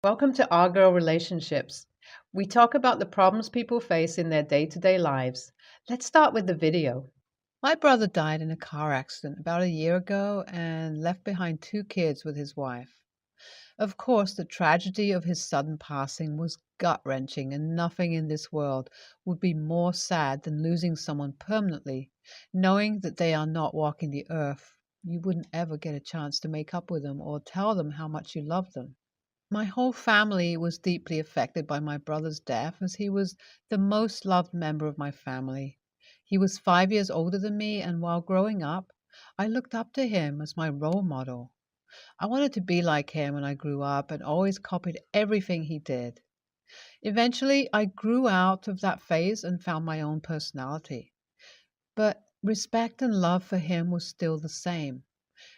Welcome to Our Girl Relationships. We talk about the problems people face in their day to day lives. Let's start with the video. My brother died in a car accident about a year ago and left behind two kids with his wife. Of course, the tragedy of his sudden passing was gut wrenching, and nothing in this world would be more sad than losing someone permanently, knowing that they are not walking the earth. You wouldn't ever get a chance to make up with them or tell them how much you love them. My whole family was deeply affected by my brother's death, as he was the most loved member of my family. He was 5 years older than me, and while growing up, I looked up to him as my role model. I wanted to be like him when I grew up and always copied everything he did. Eventually, I grew out of that phase and found my own personality. But respect and love for him was still the same.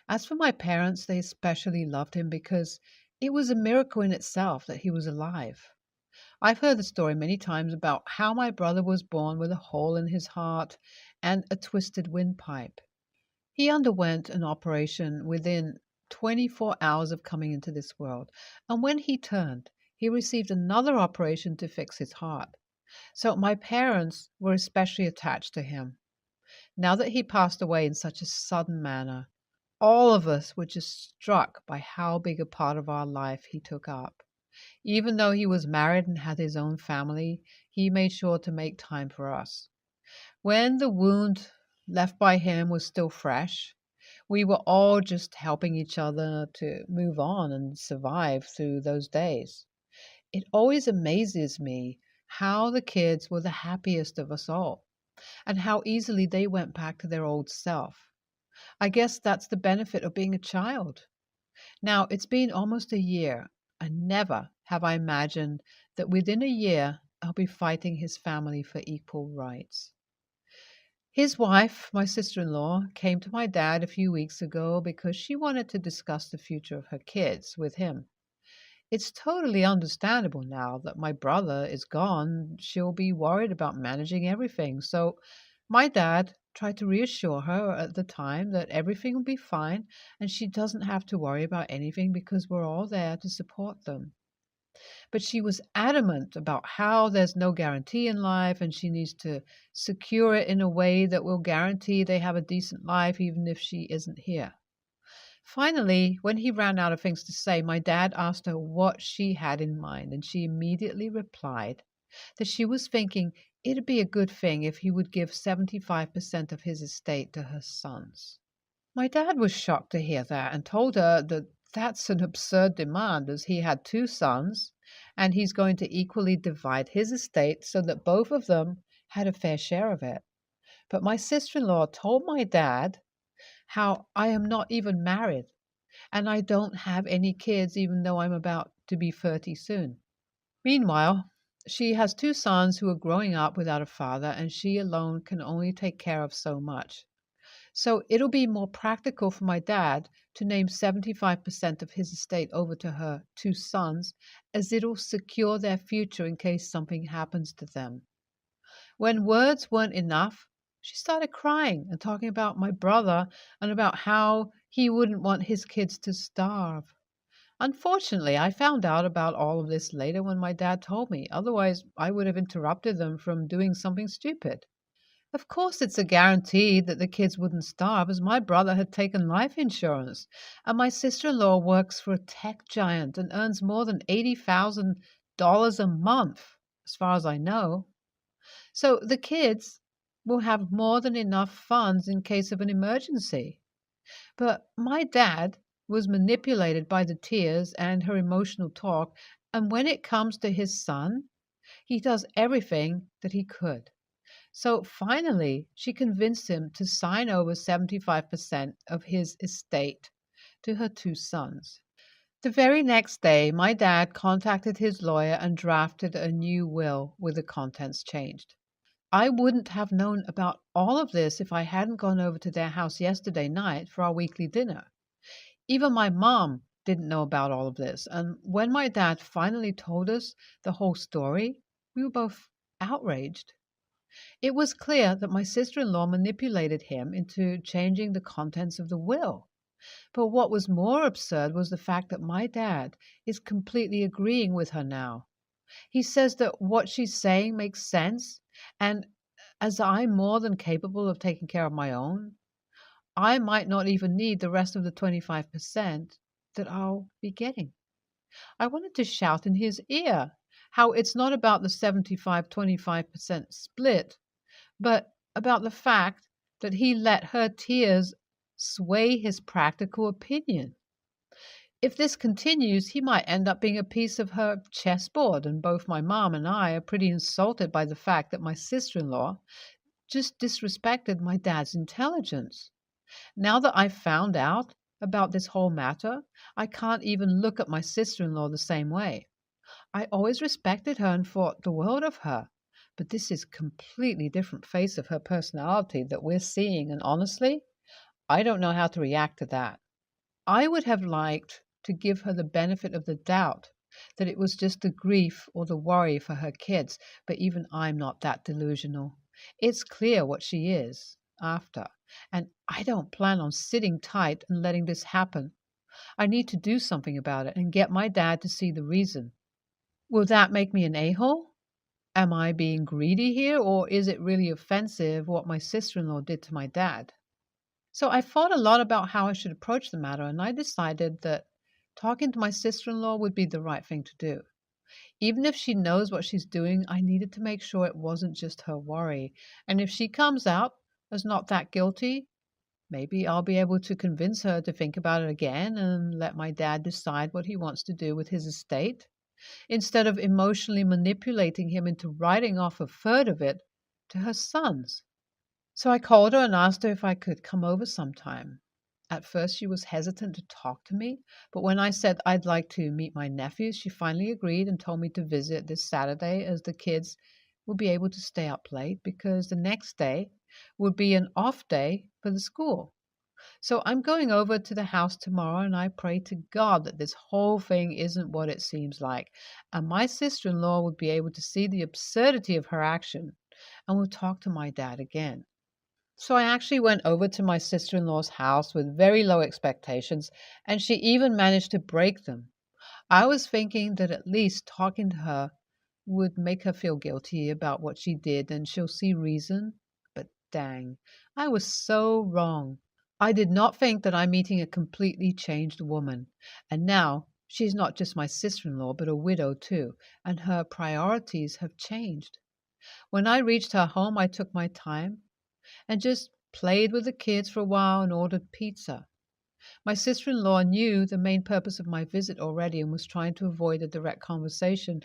As for my parents, they especially loved him because it was a miracle in itself that he was alive. I've heard the story many times about how my brother was born with a hole in his heart and a twisted windpipe. He underwent an operation within 24 hours of coming into this world, and when he turned, he received another operation to fix his heart. So my parents were especially attached to him. Now that he passed away in such a sudden manner, all of us were just struck by how big a part of our life he took up. Even though he was married and had his own family, he made sure to make time for us. When the wound left by him was still fresh, we were all just helping each other to move on and survive through those days. It always amazes me how the kids were the happiest of us all, and how easily they went back to their old self. I guess that's the benefit of being a child. Now, it's been almost a year, and never have I imagined that within a year I'll be fighting his family for equal rights. His wife, my sister in law, came to my dad a few weeks ago because she wanted to discuss the future of her kids with him. It's totally understandable now that my brother is gone. She'll be worried about managing everything. So my dad tried to reassure her at the time that everything will be fine and she doesn't have to worry about anything because we're all there to support them. But she was adamant about how there's no guarantee in life and she needs to secure it in a way that will guarantee they have a decent life even if she isn't here. Finally, when he ran out of things to say, my dad asked her what she had in mind, and she immediately replied that she was thinking it'd be a good thing if he would give 75% of his estate to her sons. My dad was shocked to hear that and told her that that's an absurd demand as he had two sons and he's going to equally divide his estate so that both of them had a fair share of it. But my sister in law told my dad how I am not even married and I don't have any kids even though I'm about to be 30 soon. Meanwhile, she has two sons who are growing up without a father and she alone can only take care of so much. So it'll be more practical for my dad to name 75% of his estate over to her two sons, as it'll secure their future in case something happens to them. When words weren't enough, she started crying and talking about my brother and about how he wouldn't want his kids to starve. Unfortunately, I found out about all of this later when my dad told me. Otherwise, I would have interrupted them from doing something stupid. Of course, it's a guarantee that the kids wouldn't starve, as my brother had taken life insurance, and my sister in law works for a tech giant and earns more than $80,000 a month, as far as I know. So the kids will have more than enough funds in case of an emergency. But my dad was manipulated by the tears and her emotional talk, and when it comes to his son, he does everything that he could. So finally, she convinced him to sign over 75% of his estate to her two sons. The very next day, my dad contacted his lawyer and drafted a new will with the contents changed. I wouldn't have known about all of this if I hadn't gone over to their house yesterday night for our weekly dinner. Even my mom didn't know about all of this, and when my dad finally told us the whole story, we were both outraged. It was clear that my sister in law manipulated him into changing the contents of the will. But what was more absurd was the fact that my dad is completely agreeing with her now. He says that what she's saying makes sense, and as I'm more than capable of taking care of my own, I might not even need the rest of the 25% that I'll be getting. I wanted to shout in his ear how it's not about the 75-25% split, but about the fact that he let her tears sway his practical opinion. If this continues, he might end up being a piece of her chessboard, and both my mom and I are pretty insulted by the fact that my sister-in-law just disrespected my dad's intelligence. Now that I've found out about this whole matter, I can't even look at my sister-in-law the same way. I always respected her and thought the world of her, but this is a completely different face of her personality that we're seeing, and honestly, I don't know how to react to that. I would have liked to give her the benefit of the doubt that it was just the grief or the worry for her kids, but even I'm not that delusional. It's clear what she is after, and I don't plan on sitting tight and letting this happen. I need to do something about it and get my dad to see the reason. Will that make me an a-hole? Am I being greedy here, or is it really offensive what my sister-in-law did to my dad? So I thought a lot about how I should approach the matter, and I decided that talking to my sister-in-law would be the right thing to do. Even if she knows what she's doing, I needed to make sure it wasn't just her worry. And if she comes out as not that guilty, maybe I'll be able to convince her to think about it again and let my dad decide what he wants to do with his estate, instead of emotionally manipulating him into writing off a third of it to her sons. So I called her and asked her if I could come over sometime. At first, she was hesitant to talk to me, but when I said I'd like to meet my nephews, she finally agreed and told me to visit this Saturday, as the kids would be able to stay up late because the next day would be an off day for the school. So I'm going over to the house tomorrow, and I pray to God that this whole thing isn't what it seems like, and my sister-in-law will be able to see the absurdity of her action, and will talk to my dad again. So I actually went over to my sister-in-law's house with very low expectations, and she even managed to break them. I was thinking that at least talking to her would make her feel guilty about what she did and she'll see reason. But dang, I was so wrong. I did not think that I'm meeting a completely changed woman. And now she's not just my sister-in-law, but a widow too, and her priorities have changed. When I reached her home, I took my time and just played with the kids for a while and ordered pizza. My sister-in-law knew the main purpose of my visit already and was trying to avoid a direct conversation.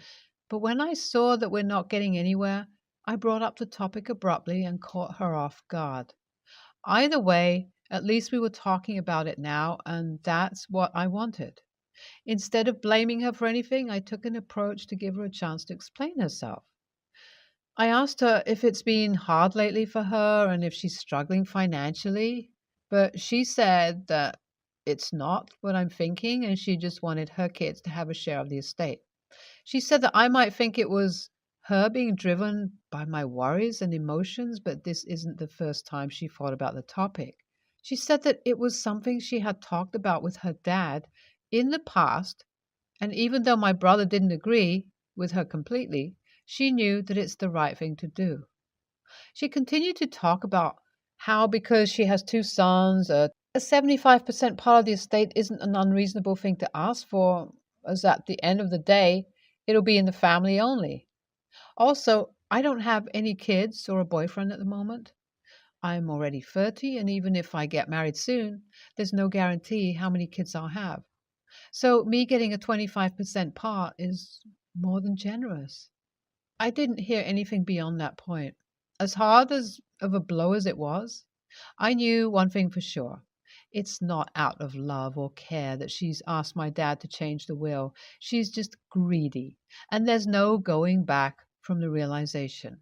But when I saw that we're not getting anywhere, I brought up the topic abruptly and caught her off guard. Either way, at least we were talking about it now, and that's what I wanted. Instead of blaming her for anything, I took an approach to give her a chance to explain herself. I asked her if it's been hard lately for her and if she's struggling financially, but she said that it's not what I'm thinking and she just wanted her kids to have a share of the estate. She said that I might think it was her being driven by my worries and emotions, but this isn't the first time she thought about the topic. She said that it was something she had talked about with her dad in the past, and even though my brother didn't agree with her completely, she knew that it's the right thing to do. She continued to talk about how, because she has two sons, a 75% part of the estate isn't an unreasonable thing to ask for, as at the end of the day, it'll be in the family only. Also, I don't have any kids or a boyfriend at the moment. I'm already 30, and even if I get married soon, there's no guarantee how many kids I'll have. So me getting a 25% part is more than generous. I didn't hear anything beyond that point. As hard as of a blow as it was, I knew one thing for sure. It's not out of love or care that she's asked my dad to change the will. She's just greedy, and there's no going back from the realization.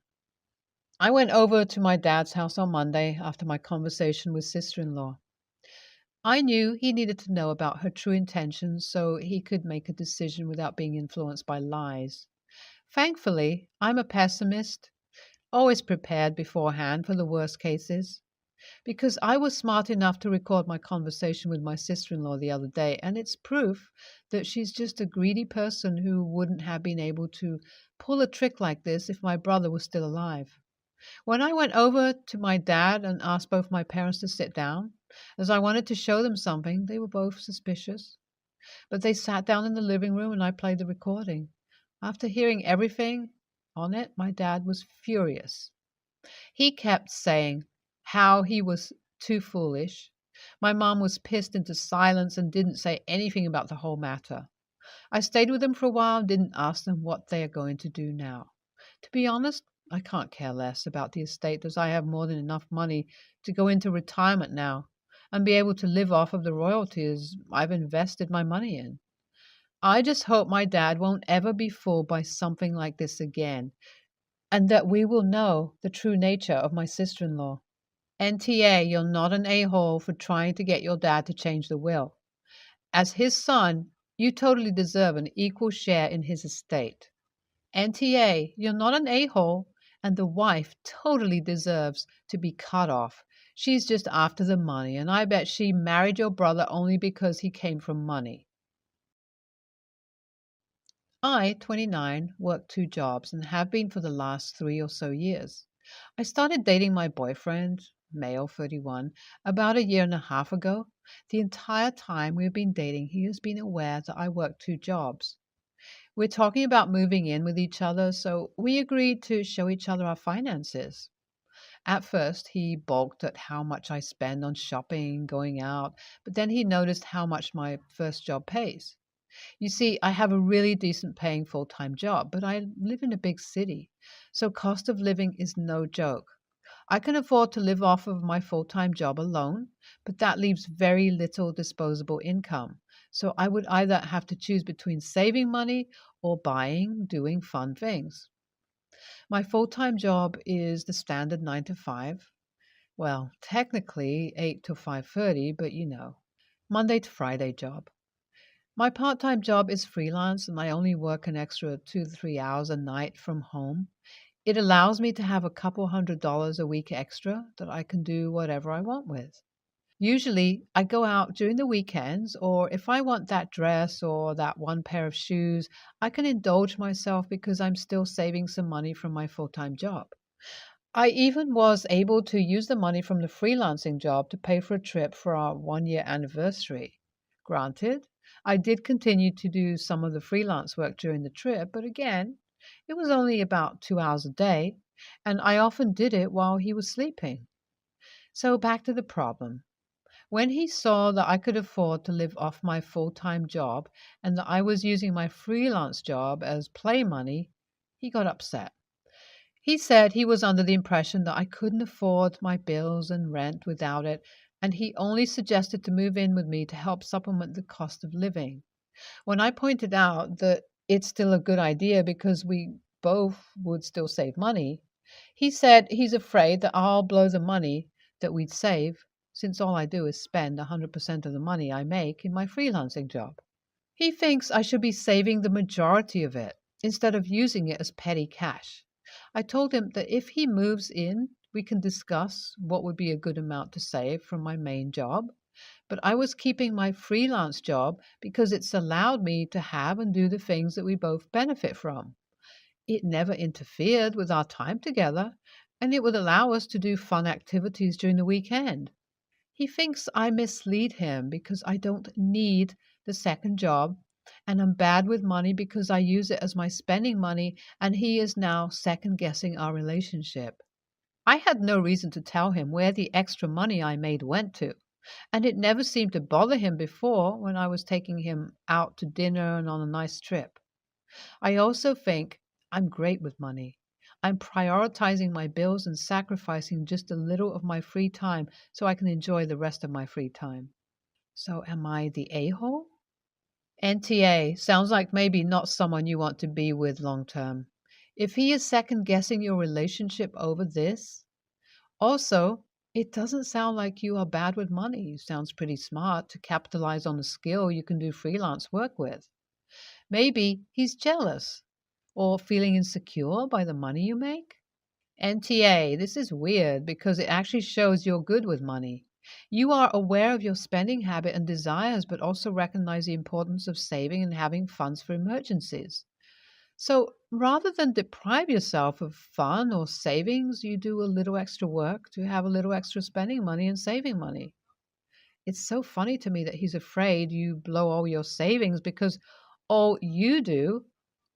I went over to my dad's house on Monday after my conversation with sister-in-law. I knew he needed to know about her true intentions so he could make a decision without being influenced by lies. Thankfully, I'm a pessimist, always prepared beforehand for the worst cases. because I was smart enough to record my conversation with my sister in law the other day, and it's proof that she's just a greedy person who wouldn't have been able to pull a trick like this if my brother was still alive. When I went over to my dad and asked both my parents to sit down, as I wanted to show them something, they were both suspicious. But they sat down in the living room and I played the recording. After hearing everything on it, my dad was furious. He kept saying how he was too foolish. My mom was pissed into silence and didn't say anything about the whole matter. I stayed with them for a while and didn't ask them what they are going to do now. To be honest, I can't care less about the estate as I have more than enough money to go into retirement now and be able to live off of the royalties I've invested my money in. I just hope my dad won't ever be fooled by something like this again, and that we will know the true nature of my sister in law. NTA, you're not an a-hole for trying to get your dad to change the will. As his son, you totally deserve an equal share in his estate. NTA, you're not an a-hole, and the wife totally deserves to be cut off. She's just after the money, and I bet she married your brother only because he came from money. I, 29, work two jobs and have been for the last 3 or so years. I started dating my boyfriend, male 31, about a year and a half ago. The entire time we've been dating, he has been aware that I work two jobs. We're talking about moving in with each other, so we agreed to show each other our finances. At first, he balked at how much I spend on shopping, going out, but then he noticed how much my first job pays. You see, I have a really decent paying full time job, but I live in a big city, so cost of living is no joke. I can afford to live off of my full time job alone, but that leaves very little disposable income. So I would either have to choose between saving money or buying, doing fun things. My full time job is the standard 9 to 5. Well, technically 8 to 5:30, but Monday to Friday job. My part time job is freelance and I only work an extra 2 to 3 hours a night from home. It allows me to have a couple $100 a week extra that I can do whatever I want with. Usually, I go out during the weekends, or if I want that dress or that one pair of shoes, I can indulge myself because I'm still saving some money from my full time job. I even was able to use the money from the freelancing job to pay for a trip for our 1 year anniversary. Granted, I did continue to do some of the freelance work during the trip, but again, it was only about 2 hours a day, and I often did it while he was sleeping. So back to the problem. When he saw that I could afford to live off my full time job and that I was using my freelance job as play money, he got upset. He said he was under the impression that I couldn't afford my bills and rent without it, and he only suggested to move in with me to help supplement the cost of living. When I pointed out that it's still a good idea because we both would still save money, he said he's afraid that I'll blow the money that we'd save, since all I do is spend 100% of the money I make in my freelancing job. He thinks I should be saving the majority of it instead of using it as petty cash. I told him that if he moves in, we can discuss what would be a good amount to save from my main job. But I was keeping my freelance job because it's allowed me to have and do the things that we both benefit from. It never interfered with our time together, and it would allow us to do fun activities during the weekend. He thinks I mislead him because I don't need the second job, and I'm bad with money because I use it as my spending money, and he is now second guessing our relationship. I had no reason to tell him where the extra money I made went to, and it never seemed to bother him before when I was taking him out to dinner and on a nice trip. I also think I'm great with money. I'm prioritizing my bills and sacrificing just a little of my free time so I can enjoy the rest of my free time. So, am I the a-hole? NTA sounds like maybe not someone you want to be with long term. If he is second guessing your relationship over this, also, it doesn't sound like you are bad with money. You sounds pretty smart to capitalize on a skill you can do freelance work with. Maybe he's jealous or feeling insecure by the money you make. NTA, this is weird because it actually shows you're good with money. You are aware of your spending habit and desires, but also recognize the importance of saving and having funds for emergencies. So rather than deprive yourself of fun or savings, you do a little extra work to have a little extra spending money and saving money. It's so funny to me that he's afraid you blow all your savings because all you do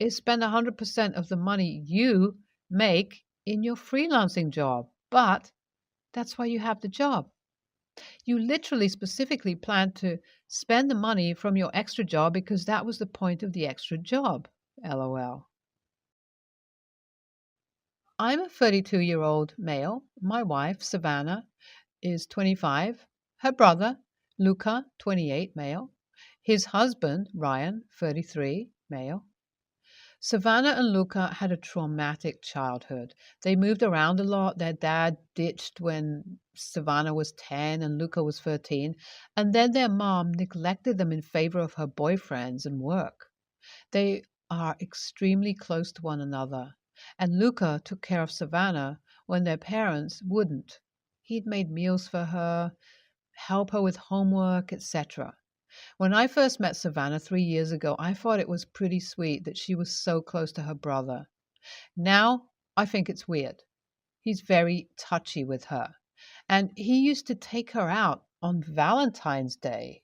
is spend 100% of the money you make in your freelancing job. But that's why you have the job. You literally specifically planned to spend the money from your extra job because that was the point of the extra job. LOL. I'm a 32-year-old male. My wife, Savannah, is 25. Her brother, Luca, 28, male. His husband, Ryan, 33, male. Savannah and Luca had a traumatic childhood. They moved around a lot. Their dad ditched when Savannah was 10 and Luca was 13, and then their mom neglected them in favor of her boyfriends and work. They are extremely close to one another, and Luca took care of Savannah when their parents wouldn't. He'd made meals for her, help her with homework, etc. When I first met Savannah 3 years ago, I thought it was pretty sweet that she was so close to her brother. Now, I think it's weird. He's very touchy with her. And he used to take her out on Valentine's Day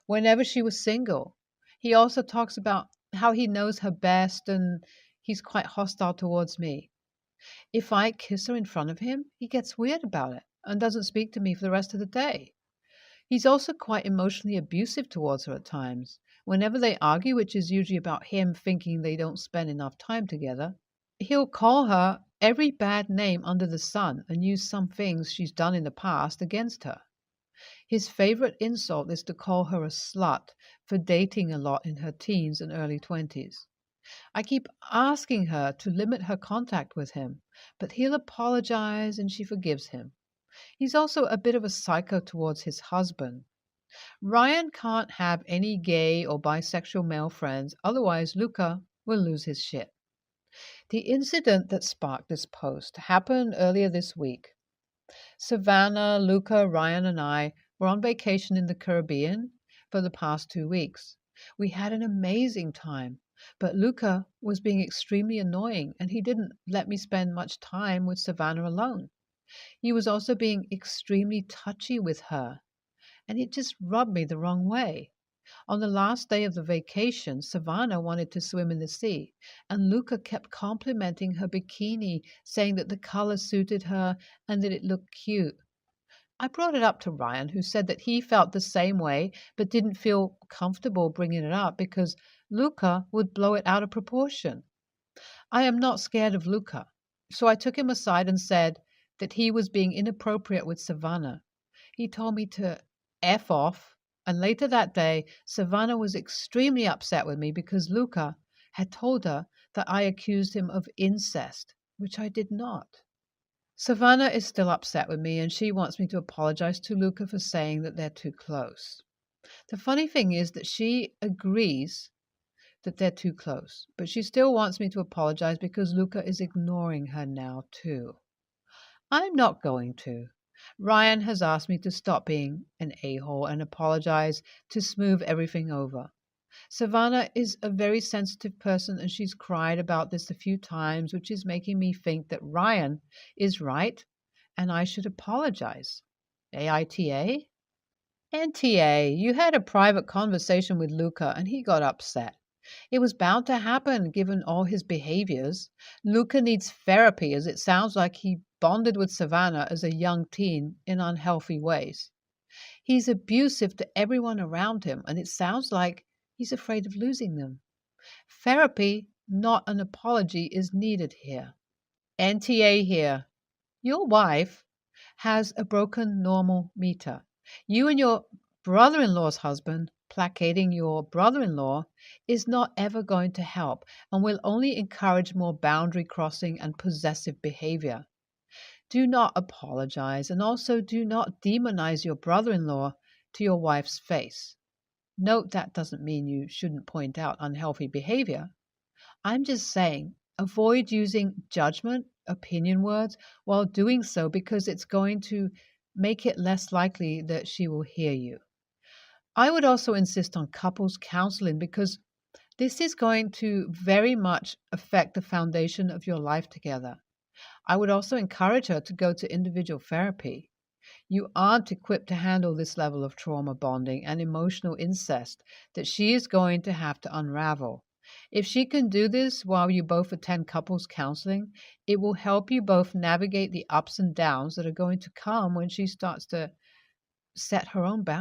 whenever she was single. He also talks about how he knows her best and he's quite hostile towards me. If I kiss her in front of him, he gets weird about it and doesn't speak to me for the rest of the day. He's also quite emotionally abusive towards her at times. Whenever they argue, which is usually about him thinking they don't spend enough time together, he'll call her every bad name under the sun and use some things she's done in the past against her. His favorite insult is to call her a slut for dating a lot in her teens and early 20s. I keep asking her to limit her contact with him, but he'll apologize and she forgives him. He's also a bit of a psycho towards his husband. Ryan can't have any gay or bisexual male friends, otherwise Luca will lose his shit. The incident that sparked this post happened earlier this week. Savannah, Luca, Ryan, and I were on vacation in the Caribbean for the past 2 weeks. We had an amazing time, but Luca was being extremely annoying and he didn't let me spend much time with Savannah alone. He was also being extremely touchy with her, and it just rubbed me the wrong way. On the last day of the vacation, Savannah wanted to swim in the sea, and Luca kept complimenting her bikini, saying that the color suited her and that it looked cute. I brought it up to Ryan, who said that he felt the same way but didn't feel comfortable bringing it up because Luca would blow it out of proportion. I am not scared of Luca, so I took him aside and said that he was being inappropriate with Savannah. He told me to F off, and later that day, Savannah was extremely upset with me because Luca had told her that I accused him of incest, which I did not. Savannah is still upset with me and she wants me to apologize to Luca for saying that they're too close. The funny thing is that she agrees that they're too close, but she still wants me to apologize because Luca is ignoring her now too. I'm not going to. Ryan has asked me to stop being an a-hole and apologize to smooth everything over. Savannah is a very sensitive person and she's cried about this a few times, which is making me think that Ryan is right and I should apologize. AITA? NTA, you had a private conversation with Luca and he got upset. It was bound to happen given all his behaviors. Luca needs therapy as it sounds like he bonded with Savannah as a young teen in unhealthy ways. He's abusive to everyone around him and it sounds like he's afraid of losing them. Therapy, not an apology, is needed here. NTA here. Your wife has a broken normal meter. You and your brother-in-law's husband placating your brother-in-law is not ever going to help and will only encourage more boundary crossing and possessive behavior. Do not apologize and also do not demonize your brother-in-law to your wife's face. Note that doesn't mean you shouldn't point out unhealthy behavior. I'm just saying Avoid using judgment, opinion words while doing so because it's going to make it less likely that she will hear you. I would also insist on couples counseling because this is going to very much affect the foundation of your life together. I would also encourage her to go to individual therapy. You aren't equipped to handle this level of trauma bonding and emotional incest that she is going to have to unravel. If she can do this while you both attend couples counseling, it will help you both navigate the ups and downs that are going to come when she starts to set her own boundaries.